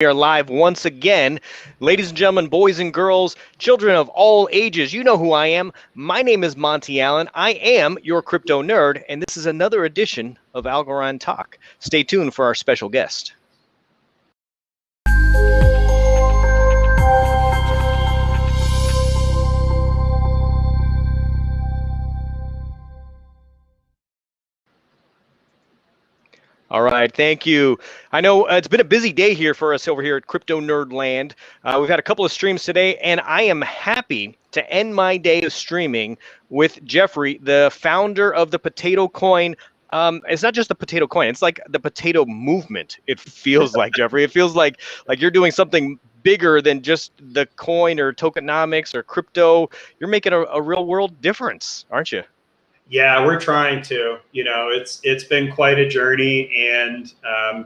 We are live once again. Ladies and gentlemen, boys and girls, children of all ages, you know who I am. My name is Monty Allen. I am your crypto nerd, and this is another edition of Algorand Talk. Stay tuned for our special guest. All right, thank you. I know it's been a busy day here for us over here at Crypto Nerd Land. We've had a couple of streams today, and I am happy to end my day of streaming with Jeffrey, the founder of the PotatoCoin. It's not just the potato coin; it's like the potato movement. It feels like, Jeffrey. It feels like you're doing something bigger than just the coin or tokenomics or crypto. You're making a real world difference, aren't you? Yeah, we're trying to. You know, it's been quite a journey, and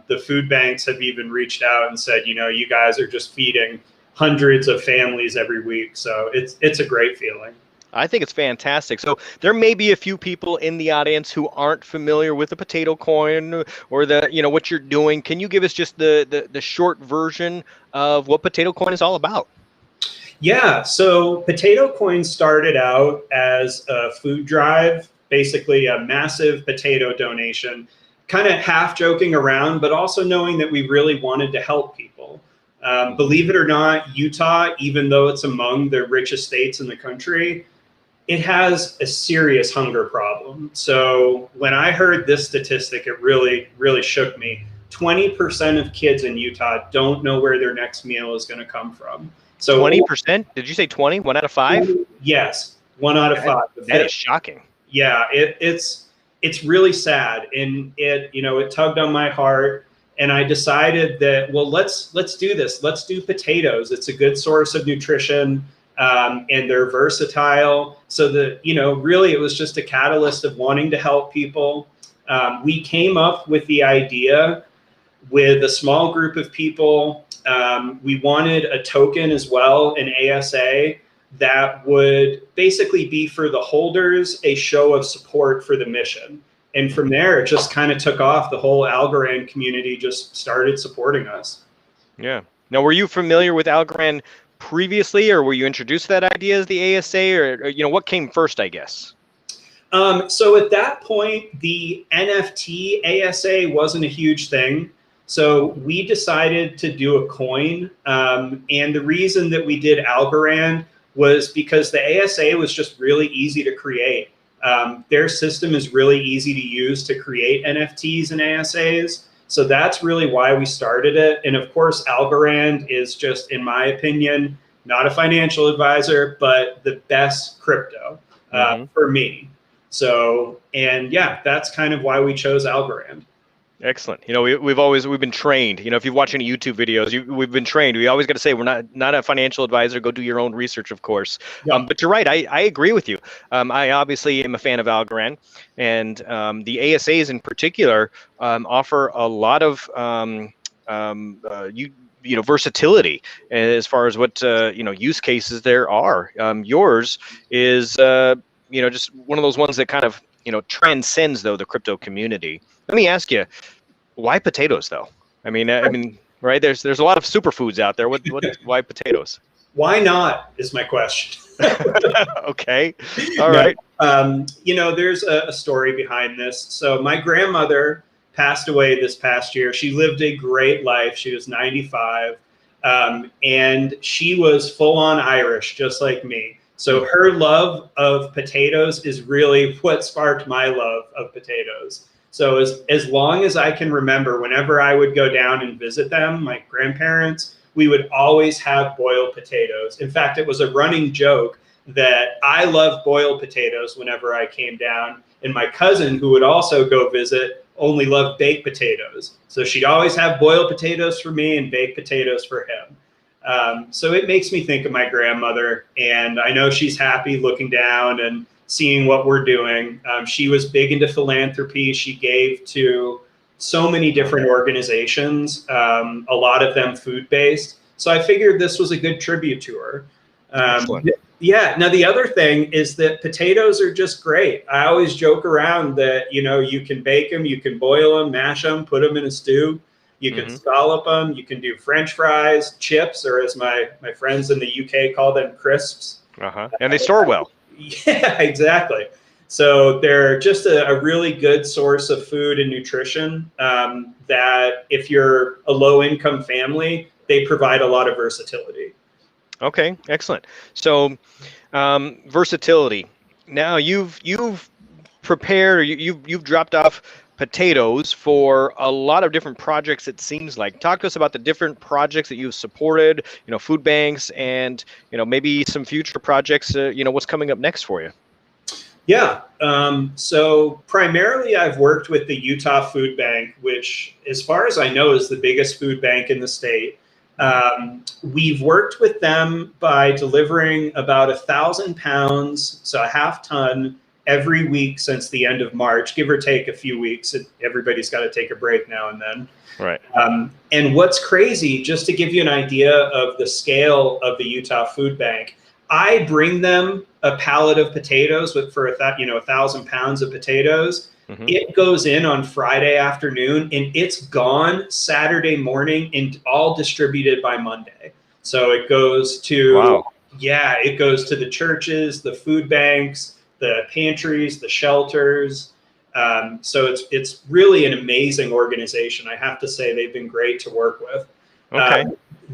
the food banks have even reached out and said, you know, you guys are just feeding hundreds of families every week. So it's a great feeling. I think it's fantastic. So there may be a few people in the audience who aren't familiar with the potato coin or what you're doing. Can you give us just the short version of what potato coin is all about? Yeah, so PotatoCoin started out as a food drive, basically a massive potato donation, kind of half joking around, but also knowing that we really wanted to help people. Believe it or not, Utah, even though it's among the richest states in the country, it has a serious hunger problem. So when I heard this statistic, it really, really shook me. 20% of kids in Utah don't know where their next meal is going to come from. So 20%? Did you say 20? 1 out of 5? Yes, 1 out of 5. That is shocking. Yeah, it's really sad, and it tugged on my heart, and I decided that, well, let's do this. Let's do potatoes. It's a good source of nutrition, and they're versatile. So really, it was just a catalyst of wanting to help people. We came up with the idea with a small group of people. We wanted a token as well, an ASA, that would basically be for the holders, a show of support for the mission. And from there, it just kind of took off. The whole Algorand community just started supporting us. Yeah. Now, were you familiar with Algorand previously, or were you introduced to that idea as the ASA, or what came first, I guess? So at that point, the NFT ASA wasn't a huge thing. So we decided to do a coin. And the reason that we did Algorand was because the ASA was just really easy to create. Their system is really easy to use to create NFTs and ASAs. So that's really why we started it. And of course, Algorand is just, in my opinion, not a financial advisor, but the best crypto for me. So, and yeah, that's kind of why we chose Algorand. Excellent. We've been trained. If you watch any YouTube videos, we've been trained. We always got to say we're not a financial advisor. Go do your own research, of course. Yep. But you're right. I agree with you. I obviously am a fan of Algorand, and the ASAs in particular offer a lot of versatility as far as what use cases there are. Yours is just one of those ones that kind of transcends the crypto community. Let me ask you, why potatoes though? I mean, right? There's a lot of superfoods out there. Why potatoes? Why not is my question. Okay, all right. There's a story behind this. So my grandmother passed away this past year. She lived a great life. She was 95, and she was full on Irish, just like me. So her love of potatoes is really what sparked my love of potatoes. So as long as I can remember, whenever I would go down and visit them, my grandparents, we would always have boiled potatoes. In fact, it was a running joke that I loved boiled potatoes whenever I came down. And my cousin, who would also go visit, only loved baked potatoes. So she'd always have boiled potatoes for me and baked potatoes for him. So it makes me think of my grandmother, and I know she's happy looking down and seeing what we're doing. She was big into philanthropy. She gave to so many different organizations, a lot of them food-based. So I figured this was a good tribute to her. Yeah. Now, the other thing is that potatoes are just great. I always joke around that, you can bake them, you can boil them, mash them, put them in a stew. You can scallop them. You can do French fries, chips, or as my friends in the UK call them, crisps. And they store well. Yeah, exactly. So they're just a really good source of food and nutrition that if you're a low-income family, they provide a lot of versatility. Okay, excellent. So versatility. Now you've prepared, or you've dropped off potatoes for a lot of different projects, it seems like. Talk to us about the different projects that you've supported, food banks, and maybe some future projects, what's coming up next for you. Yeah, so primarily I've worked with the Utah Food Bank, which as far as I know is the biggest food bank in the state. We've worked with them by delivering about 1,000 pounds, so a half ton, every week since the end of March, give or take a few weeks. Everybody's got to take a break now and then. Right. And what's crazy, just to give you an idea of the scale of the Utah Food Bank, I bring them a pallet of potatoes for 1,000 pounds of potatoes. It goes in on Friday afternoon and it's gone Saturday morning and all distributed by Monday. So it goes to, it goes to the churches, the food banks, the pantries, the shelters. So it's really an amazing organization. I have to say they've been great to work with. Okay.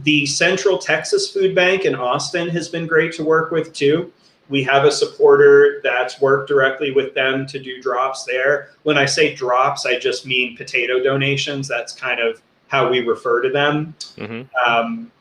The Central Texas Food Bank in Austin has been great to work with too. We have a supporter that's worked directly with them to do drops there. When I say drops, I just mean potato donations. That's kind of how we refer to them. And,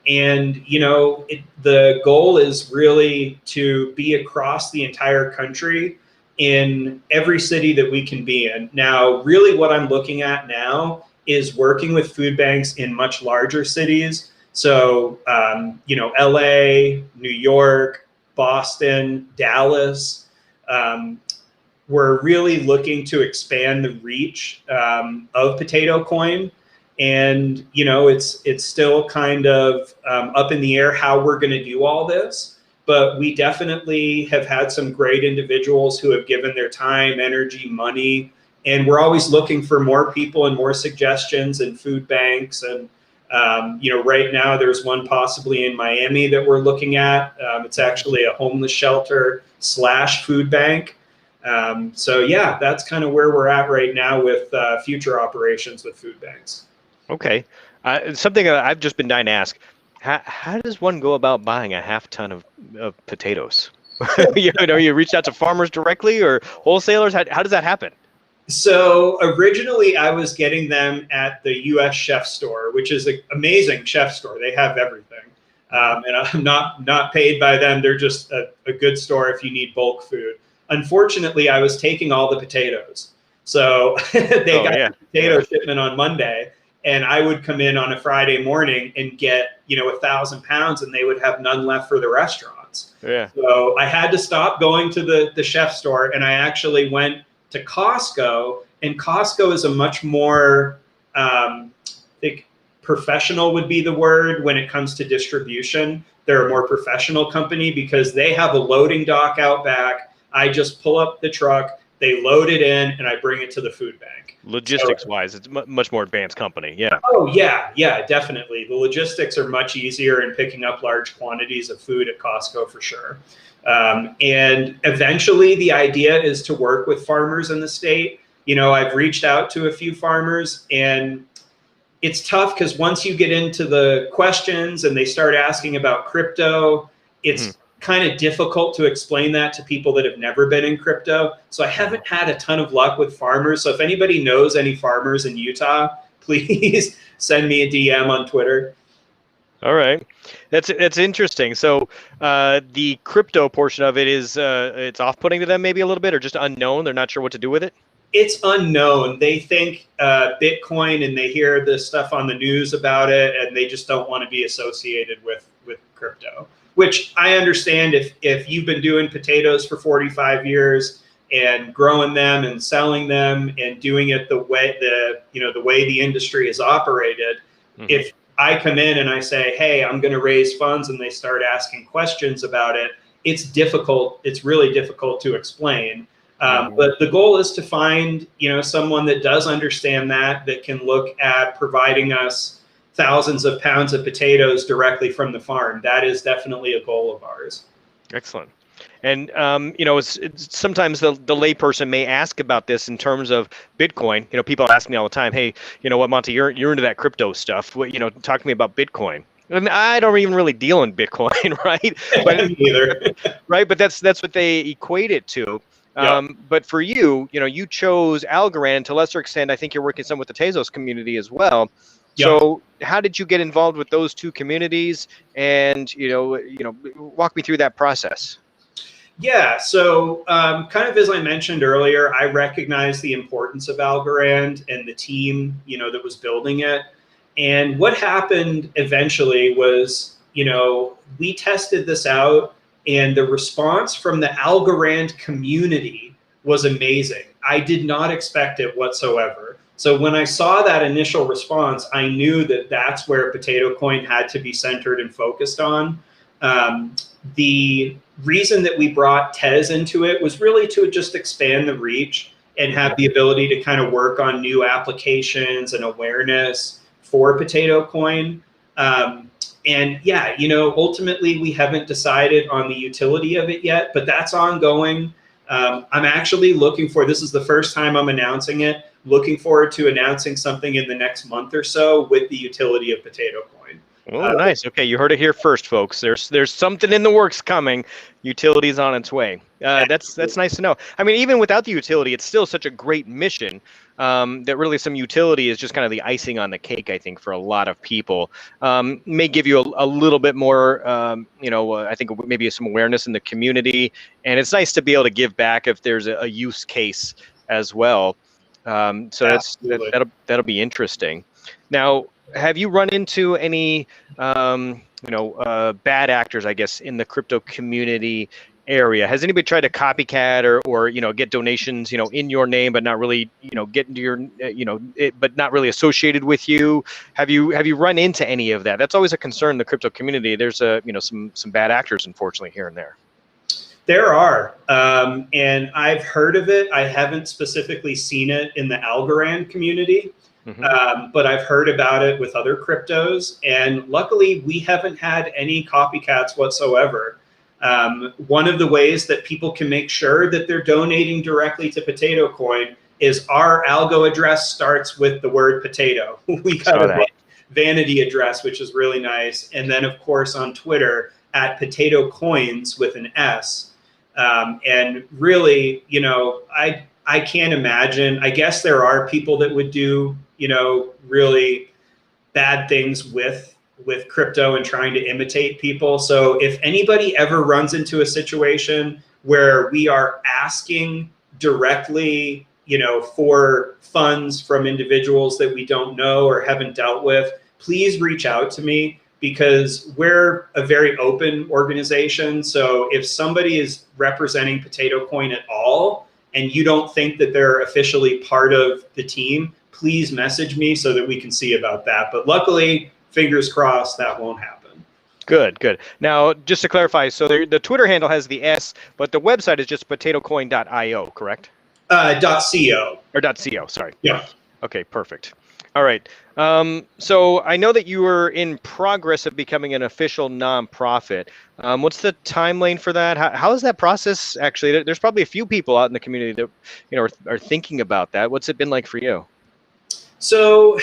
the goal is really to be across the entire country in every city that we can be in. Now, really what I'm looking at now is working with food banks in much larger cities. So, LA, New York, Boston, Dallas. We're really looking to expand the reach of PotatoCoin. And, it's still kind of up in the air how we're going to do all this. But we definitely have had some great individuals who have given their time, energy, money. And we're always looking for more people and more suggestions and food banks. And, right now there's one possibly in Miami that we're looking at. It's actually a homeless shelter / food bank. So yeah, that's kind of where we're at right now with future operations with food banks. Okay. Something that I've just been dying to ask, how does one go about buying a half ton of potatoes? You reached out to farmers directly or wholesalers? How does that happen? So originally I was getting them at the US Chef Store, which is an amazing chef store. They have everything. And I'm not paid by them. They're just a good store if you need bulk food. Unfortunately, I was taking all the potatoes. So they got the potato shipment on Monday, and I would come in on a Friday morning and get, 1,000 pounds, and they would have none left for the restaurants. Yeah. So I had to stop going to the chef store, and I actually went to Costco, and Costco is a much more, I think professional would be the word when it comes to distribution. They're a more professional company because they have a loading dock out back. I just pull up the truck, they load it in, and I bring it to the food bank. Logistics-wise, it's much more advanced company, yeah. Oh, yeah, definitely. The logistics are much easier in picking up large quantities of food at Costco for sure. And eventually the idea is to work with farmers in the state. I've reached out to a few farmers, and it's tough because once you get into the questions and they start asking about crypto, it's kind of difficult to explain that to people that have never been in crypto. So I haven't had a ton of luck with farmers. So if anybody knows any farmers in Utah, please send me a DM on Twitter. All right. That's interesting. So the crypto portion of it is it's off-putting to them maybe a little bit, or just unknown. They're not sure what to do with it. It's unknown. They think Bitcoin, and they hear this stuff on the news about it, and they just don't want to be associated with crypto, which I understand. If you've been doing potatoes for 45 years and growing them and selling them and doing it the way the industry is operated, if I come in and I say, hey, I'm going to raise funds, and they start asking questions about it, it's difficult. It's really difficult to explain. But the goal is to find, someone that does understand that can look at providing us thousands of pounds of potatoes directly from the farm. That is definitely a goal of ours. Excellent. And it's sometimes the layperson may ask about this in terms of Bitcoin. People ask me all the time, "Hey, you know what, Monty? You're into that crypto stuff. Talk to me about Bitcoin." And I don't even really deal in Bitcoin, right? But Neither. right, but that's what they equate it to. Yep. But for you, you chose Algorand to a lesser extent. I think you're working some with the Tezos community as well. Yep. So how did you get involved with those two communities? And walk me through that process. Yeah, so kind of as I mentioned earlier, I recognize the importance of Algorand and the team, that was building it. And what happened eventually was, we tested this out, and the response from the Algorand community was amazing. I did not expect it whatsoever. So when I saw that initial response, I knew that that's where PotatoCoin had to be centered and focused on. The reason that we brought Tez into it was really to just expand the reach and have the ability to kind of work on new applications and awareness for PotatoCoin. And yeah, ultimately we haven't decided on the utility of it yet, but that's ongoing. I'm actually this is the first time I'm announcing it, looking forward to announcing something in the next month or so with the utility of PotatoCoin. Oh, nice. Okay, you heard it here first, folks. There's something in the works coming. Utility's on its way. That's nice to know. I mean, even without the utility, it's still such a great mission that really some utility is just kind of the icing on the cake, I think, for a lot of people. May give you a little bit more, I think maybe some awareness in the community. And it's nice to be able to give back if there's a use case as well. So that'll be interesting. Now, have you run into any, bad actors, I guess, in the crypto community area? Has anybody tried to copycat or get donations, in your name, but not really, get into your, but not really associated with you? Have you run into any of that? That's always a concern in the crypto community. There's some bad actors, unfortunately, here and there. There are, and I've heard of it. I haven't specifically seen it in the Algorand community. But I've heard about it with other cryptos, and luckily we haven't had any copycats whatsoever. One of the ways that people can make sure that they're donating directly to PotatoCoin is our algo address starts with the word potato. We got a vanity address, which is really nice. And then, of course, on Twitter at PotatoCoins with an S. And really, I can't imagine. I guess there are people that would do really bad things with crypto and trying to imitate people. So if anybody ever runs into a situation where we are asking directly, for funds from individuals that we don't know or haven't dealt with, please reach out to me, because we're a very open organization. So if somebody is representing PotatoCoin at all and you don't think that they're officially part of the team, please message me so that we can see about that. But luckily, fingers crossed, that won't happen. Good. Now, just to clarify, so the Twitter handle has the S, but the website is just potatocoin.io, correct? .co. Or .co, sorry. Yeah. Okay, perfect. All right. So I know that you were in progress of becoming an official nonprofit. What's the timeline for that? How is that process actually? There's probably a few people out in the community that are thinking about that. What's it been like for you? So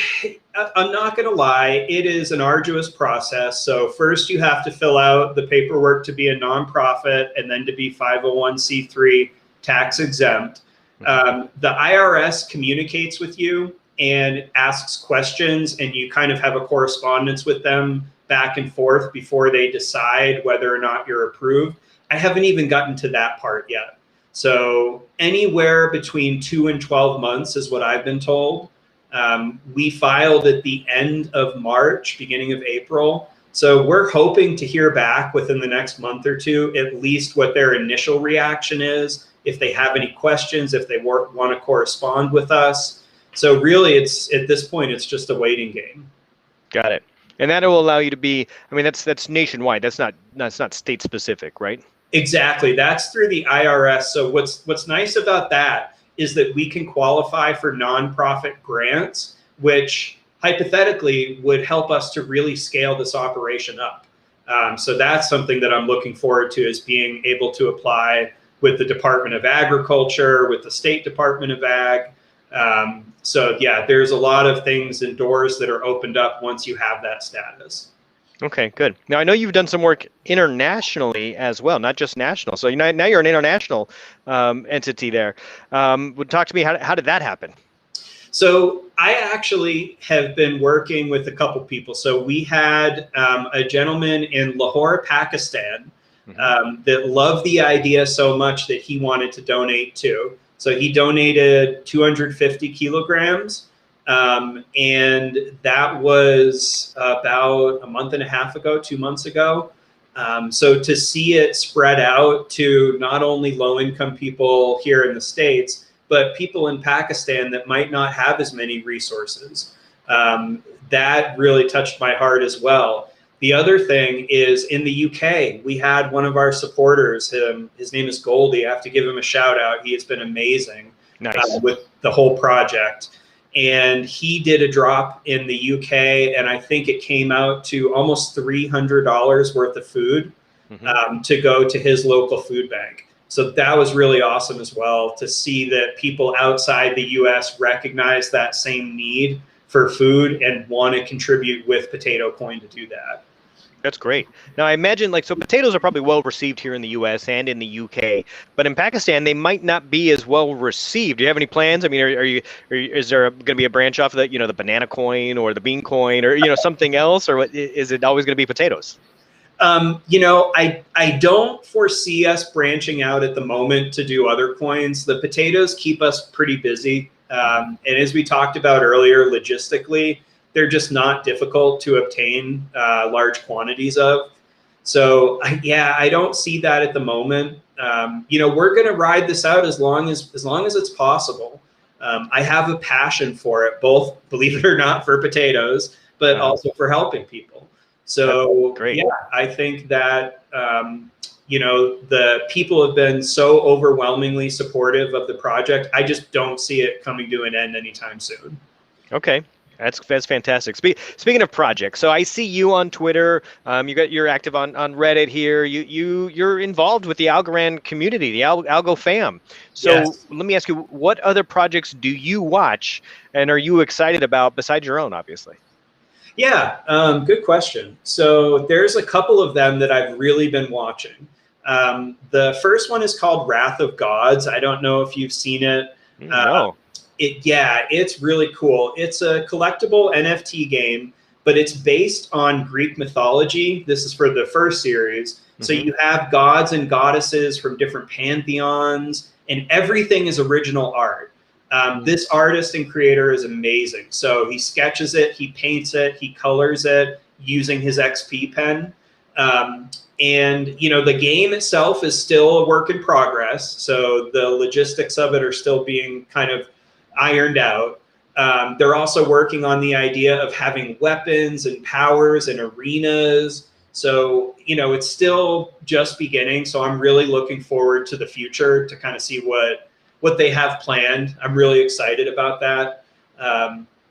I'm not going to lie, it is an arduous process. So first you have to fill out the paperwork to be a nonprofit and then to be 501c3 tax exempt. The IRS communicates with you and asks questions, and you kind of have a correspondence with them back and forth before they decide whether or not you're approved. I haven't even gotten to that part yet. So anywhere between 2 and 12 months is what I've been told. We filed at the end of March, beginning of April. So we're hoping to hear back within the next month or two, at least what their initial reaction is, if they have any questions, if they want to correspond with us. So really, it's at this point, it's just a waiting game. Got it. And that will allow you to be, I mean, that's nationwide. That's not state specific, right? Exactly. That's through the IRS. So what's nice about that is that we can qualify for nonprofit grants, which hypothetically would help us to really scale this operation up. So that's something that I'm looking forward to, is being able to apply with the Department of Agriculture, with the State Department of Ag. So yeah, there's a lot of things and doors that are opened up once you have that status. Okay, good. Now I know you've done some work internationally as well, not just national. So now you're an international entity there. Talk to me. How did that happen? So I actually have been working with a couple people. So we had a gentleman in Lahore, Pakistan, that loved the idea so much that he wanted to donate too. So he donated 250 kilograms. And that was about a month and a half ago, 2 months ago. So to see it spread out to not only low-income people here in the States, but people in Pakistan that might not have as many resources, that really touched my heart as well. The other thing is, in the UK, we had one of our supporters, his name is Goldie. I have to give him a shout out. He has been amazing. Nice. With the whole project. And he did a drop in the UK, and I think it came out to almost $300 worth of food to go to his local food bank. So that was really awesome as well, to see that people outside the US recognize that same need for food and want to contribute with PotatoCoin to do that. That's great. Now I imagine, so potatoes are probably well received here in the U.S. and in the U.K., but in Pakistan they might not be as well received. Do you have any plans? I mean, is there going to be a branch off of that, the banana coin or the bean coin, or something else, or what, is it always going to be potatoes? I don't foresee us branching out at the moment to do other coins. The potatoes keep us pretty busy, and as we talked about earlier, logistically, they're just not difficult to obtain large quantities of. So yeah, I don't see that at the moment. We're going to ride this out as long as it's possible. I have a passion for it, both, believe it or not, for potatoes, but also for helping people. So yeah, I think that, the people have been so overwhelmingly supportive of the project. I just don't see it coming to an end anytime soon. Okay. That's fantastic. Speaking of projects, so I see you on Twitter. You're active on Reddit here. You're involved with the Algorand community, the Algo fam. So yes. Let me ask you, what other projects do you watch and are you excited about besides your own, obviously? Yeah, good question. So there's a couple of them that I've really been watching. The first one is called Wrath of Gods. I don't know if you've seen it. No. It's really cool. It's a collectible NFT game, but it's based on Greek mythology. This is for the first series. So you have gods and goddesses from different pantheons, and everything is original art. This artist and creator is amazing. So he sketches it, he paints it, he colors it using his XP pen. And the game itself is still a work in progress. So the logistics of it are still being kind of ironed out. They're also working on the idea of having weapons and powers and arenas. So, it's still just beginning. So I'm really looking forward to the future to kind of see what they have planned. I'm really excited about that.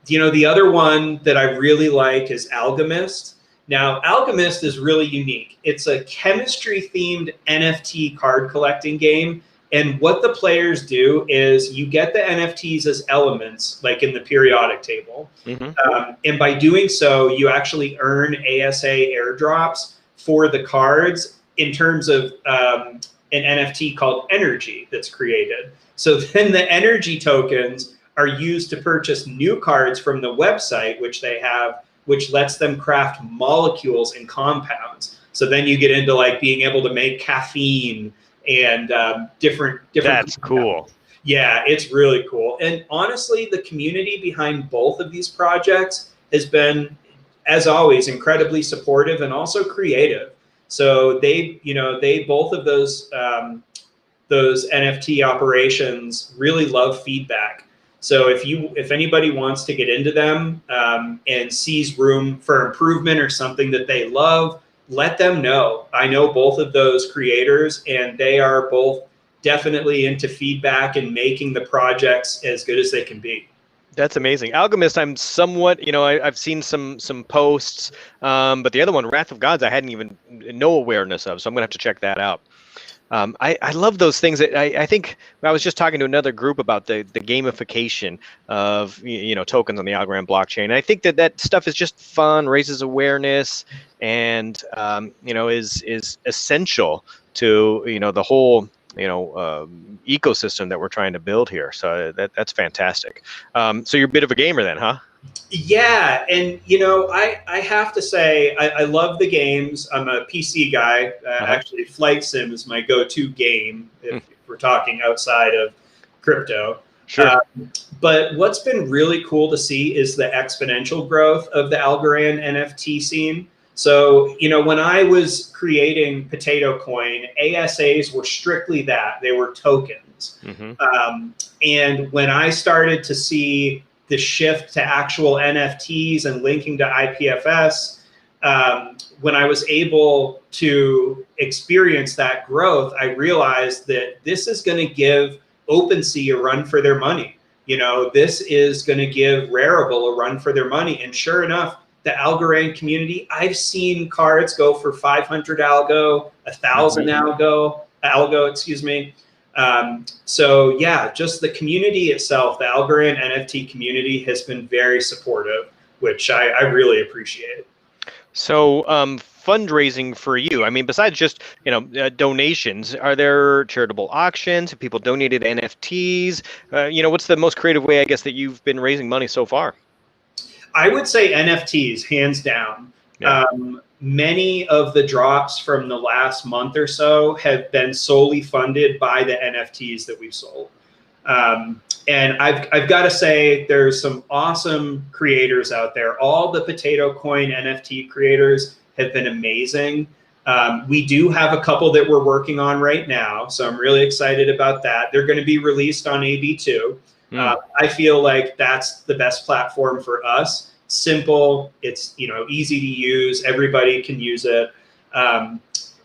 The other one that I really like is Algomist. Now, Algomist is really unique. It's a chemistry-themed NFT card collecting game. And what the players do is you get the NFTs as elements, like in the periodic table. And by doing so, you actually earn ASA airdrops for the cards in terms of an NFT called Energy that's created. So then the energy tokens are used to purchase new cards from the website, which they have, which lets them craft molecules and compounds. So then you get into being able to make caffeine and different. That's cool. Yeah, it's really cool. And honestly, the community behind both of these projects has been, as always, incredibly supportive and also creative. So they both of those NFT operations really love feedback. So if anybody wants to get into them and sees room for improvement or something that they love, let them know. I know both of those creators, and they are both definitely into feedback and making the projects as good as they can be. That's amazing. Algomist, I'm somewhat, I've seen some posts, but the other one, Wrath of Gods, I hadn't even no awareness of, so I'm gonna have to check that out. I love those things. I think I was just talking to another group about the gamification of tokens on the Algorand blockchain. And I think that stuff is just fun, raises awareness, and is essential to the whole ecosystem that we're trying to build here. So that's fantastic. So you're a bit of a gamer then, huh? Yeah, and I have to say I love the games. I'm a PC guy. Actually, Flight Sim is my go-to game if we're talking outside of crypto. Sure. But what's been really cool to see is the exponential growth of the Algorand NFT scene. So, when I was creating PotatoCoin, ASAs were strictly that. They were tokens. And when I started to see the shift to actual NFTs and linking to IPFS, when I was able to experience that growth, I realized that this is going to give OpenSea a run for their money. This is going to give Rarible a run for their money. And sure enough, the Algorand community, I've seen cards go for 500 algo, 1,000 algo, excuse me. So yeah, just the community itself, the Algorand NFT community has been very supportive, which I really appreciate. So fundraising for you, I mean, besides just donations, are there charitable auctions? Have people donated NFTs? What's the most creative way, I guess, that you've been raising money so far? I would say NFTs, hands down. Yeah. Many of the drops from the last month or so have been solely funded by the NFTs that we've sold. And I've got to say, there's some awesome creators out there. All the PotatoCoin NFT creators have been amazing. We do have a couple that we're working on right now, so I'm really excited about that. They're going to be released on AB2. I feel like that's the best platform for us. Simple, it's easy to use, everybody can use it.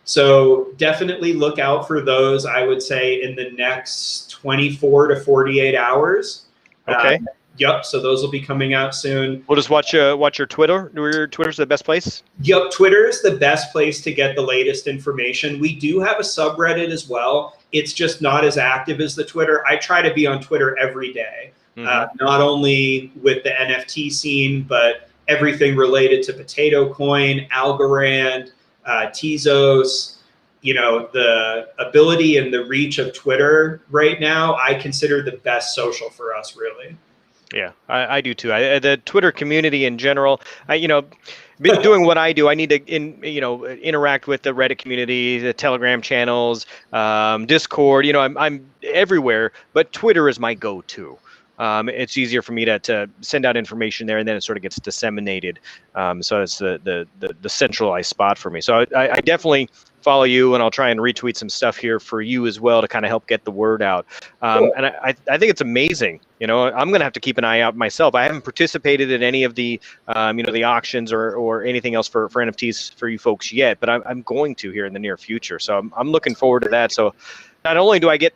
So definitely look out for those, I would say, in the next 24 to 48 hours. Okay. Yep, so those will be coming out soon. We'll just watch your Twitter. Your Twitter's the best place? Yep, Twitter is the best place to get the latest information. We do have a subreddit as well. It's just not as active as the Twitter. I try to be on Twitter every day, not only with the NFT scene, but everything related to PotatoCoin, Algorand, Tezos. The ability and the reach of Twitter right now, I consider the best social for us, really. Yeah, I do too. The Twitter community in general, been doing what I do. I need to interact with the Reddit community, the Telegram channels, Discord. I'm everywhere, but Twitter is my go-to. It's easier for me to send out information there, and then it sort of gets disseminated. So it's the centralized spot for me. So I definitely follow you, and I'll try and retweet some stuff here for you as well to kind of help get the word out. Cool. And I think it's amazing. I'm going to have to keep an eye out myself. I haven't participated in any of the, the auctions or anything else for NFTs for you folks yet, but I'm going to here in the near future. So I'm looking forward to that. So not only do I get,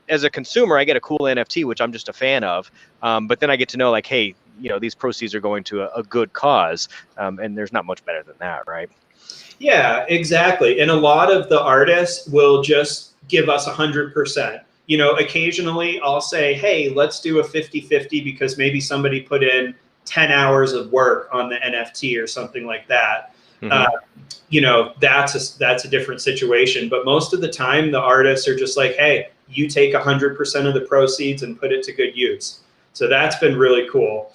as a consumer, I get a cool NFT, which I'm just a fan of, but then I get to know, like, hey, these proceeds are going to a good cause, and there's not much better than that, right? Yeah, exactly. And a lot of the artists will just give us 100%. Occasionally I'll say, hey, let's do a 50-50 because maybe somebody put in 10 hours of work on the NFT or something like that. That's a different situation. But most of the time, the artists are just like, hey, you take 100% of the proceeds and put it to good use. So that's been really cool.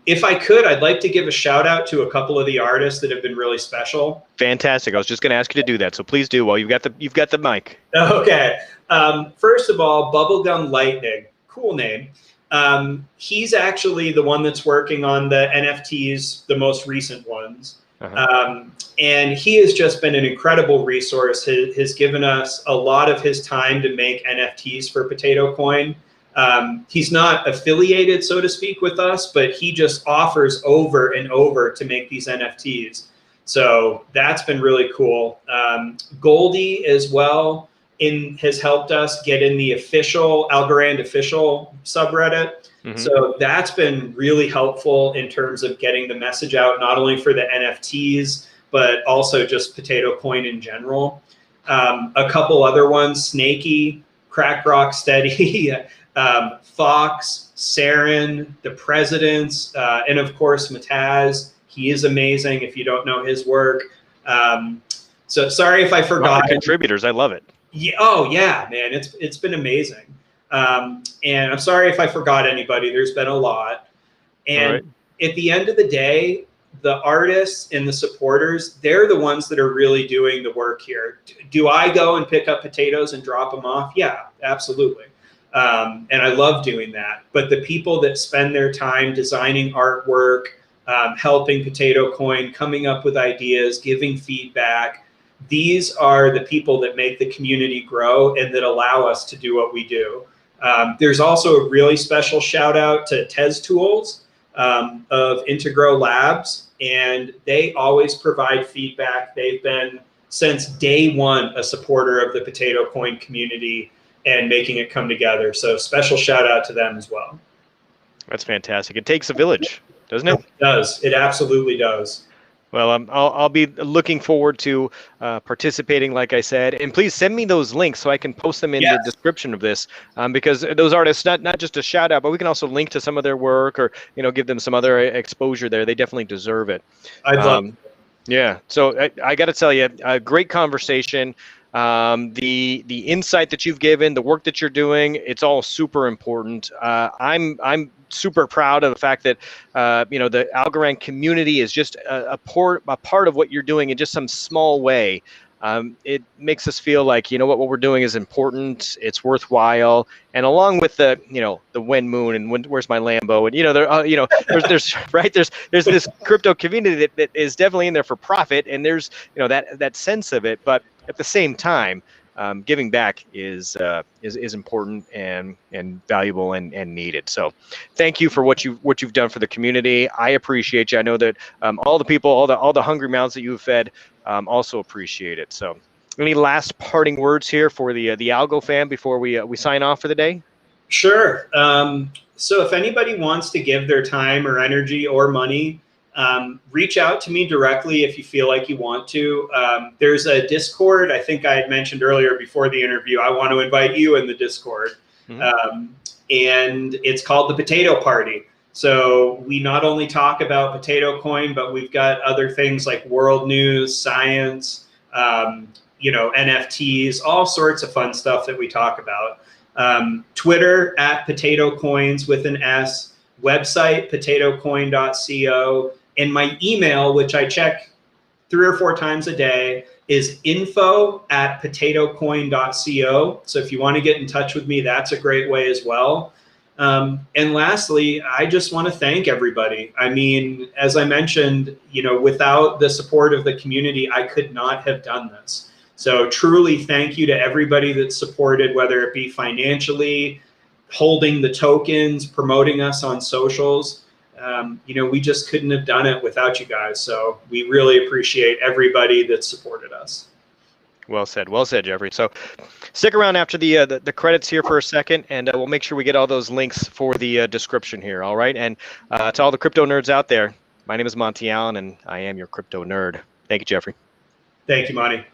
If I could, I'd like to give a shout out to a couple of the artists that have been really special. Fantastic. I was just going to ask you to do that, so please do while you've got the mic. Okay. First of all, Bubblegum Lightning, cool name. He's actually the one that's working on the NFTs, the most recent ones. And he has just been an incredible resource. Has given us a lot of his time to make NFTs for PotatoCoin. He's not affiliated, so to speak, with us, but he just offers over and over to make these NFTs. So that's been really cool. Goldie as well has helped us get in the official Algorand official subreddit. So that's been really helpful in terms of getting the message out, not only for the NFTs, but also just PotatoCoin in general. A couple other ones, Snaky, Crack Rock Steady, Fox, Saren, the Presidents, and of course Mataz. He is amazing if you don't know his work. So sorry if I forgot. Contributors, I love it. Yeah, oh yeah, man, it's been amazing. And I'm sorry if I forgot anybody. There's been a lot. And at the end of the day, the artists and the supporters, they're the ones that are really doing the work here. Do I go and pick up potatoes and drop them off? Yeah, absolutely. And I love doing that. But the people that spend their time designing artwork, helping PotatoCoin, coming up with ideas, giving feedback, these are the people that make the community grow and that allow us to do what we do. There's also a really special shout out to Tez Tools of Integro Labs, and they always provide feedback. They've been, since day one, a supporter of the PotatoCoin community and making it come together. So special shout out to them as well. That's fantastic. It takes a village, doesn't it? It does. It absolutely does. Well, I'll be looking forward to participating, like I said, and please send me those links so I can post them in the description of this, because those artists, not just a shout out, but we can also link to some of their work, or give them some other exposure there. They definitely deserve it. I'd love it. Yeah. So I got to tell you, a great conversation. The insight that you've given, the work that you're doing, it's all super important. I'm super proud of the fact that the Algorand community is just a part of what you're doing in just some small way. It makes us feel like what we're doing is important, it's worthwhile, and along with the the when moon and where's my Lambo, and there's this crypto community that is definitely in there for profit, and there's that sense of it, but at the same time, giving back is important and valuable and needed. So thank you for what you've done for the community. I appreciate you. I know that all the people, all the hungry mouths that you've fed, also appreciate it. So any last parting words here for the Algo fam before we sign off for the day? Sure. So if anybody wants to give their time or energy or money, reach out to me directly if you feel like you want to. There's a Discord. I think I had mentioned earlier before the interview, I want to invite you in the Discord. And it's called the Potato Party. So we not only talk about PotatoCoin, but we've got other things like world news, science, NFTs, all sorts of fun stuff that we talk about. Twitter @PotatoCoins with an S, website PotatoCoin.co, and my email, which I check 3 or 4 times a day, is info@PotatoCoin.co. So if you want to get in touch with me, that's a great way as well. And lastly, I just want to thank everybody. I mean, as I mentioned, without the support of the community, I could not have done this. So truly thank you to everybody that supported, whether it be financially, holding the tokens, promoting us on socials. We just couldn't have done it without you guys. So we really appreciate everybody that supported us. Well said, Jeffrey. So stick around after the credits here for a second, and we'll make sure we get all those links for the description here. All right, and to all the crypto nerds out there, my name is Monty Allen, and I am your crypto nerd. Thank you, Jeffrey. Thank you, Monty.